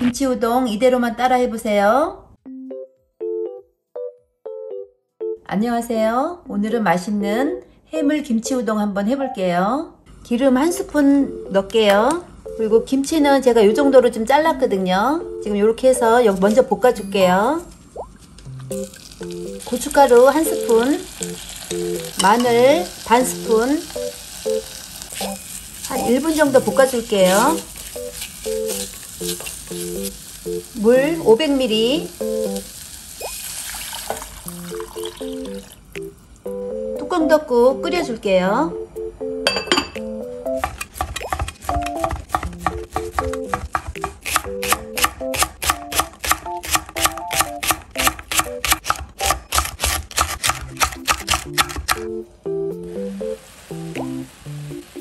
김치우동 이대로만 따라 해보세요. 안녕하세요. 오늘은 맛있는 해물 김치우동 한번 해볼게요. 기름 1스푼 넣을게요. 그리고 김치는 제가 이 정도로 좀 잘랐거든요. 지금 이렇게 해서 여기 먼저 볶아줄게요. 고춧가루 1스푼, 마늘 반스푼, 한 1분 정도 볶아줄게요. 물 500ml, 뚜껑 덮고 끓여줄게요.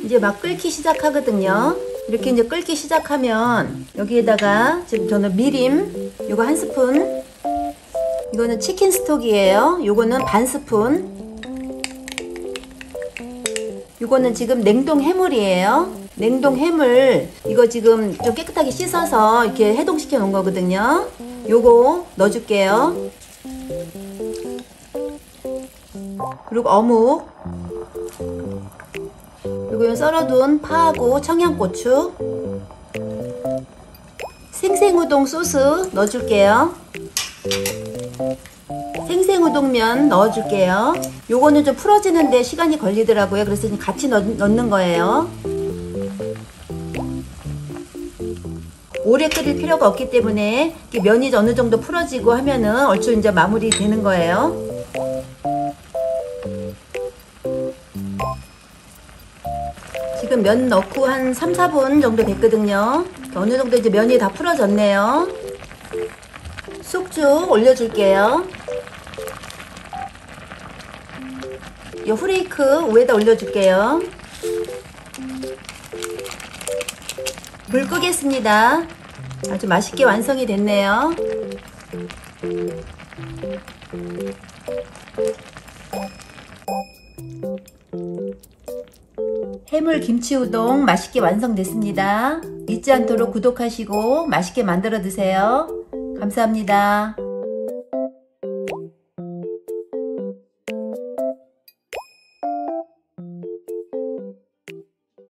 이제 막 끓기 시작하거든요. 이렇게 이제 끓기 시작하면 여기에다가 지금 저는 미림 요거 1스푼, 이거는 치킨 스톡이에요. 요거는 반스푼, 요거는 지금 냉동 해물이에요. 냉동 해물 이거 지금 좀 깨끗하게 씻어서 이렇게 해동시켜 놓은 거거든요. 요거 넣어줄게요. 그리고 어묵, 그리고 썰어둔 파하고 청양고추, 생생우동 소스 넣어줄게요. 생생우동면 넣어줄게요. 요거는 좀 풀어지는데 시간이 걸리더라고요. 그래서 같이 넣는 거예요. 오래 끓일 필요가 없기 때문에 면이 어느 정도 풀어지고 하면은 얼추 이제 마무리 되는 거예요. 지금 면 넣고 한 3, 4분 정도 됐거든요. 어느 정도 이제 면이 다 풀어졌네요. 쑥죽 올려줄게요. 이 후레이크 위에다 올려줄게요. 불 끄겠습니다. 아주 맛있게 완성이 됐네요. 해물 김치우동 맛있게 완성됐습니다. 잊지 않도록 구독하시고 맛있게 만들어 드세요. 감사합니다.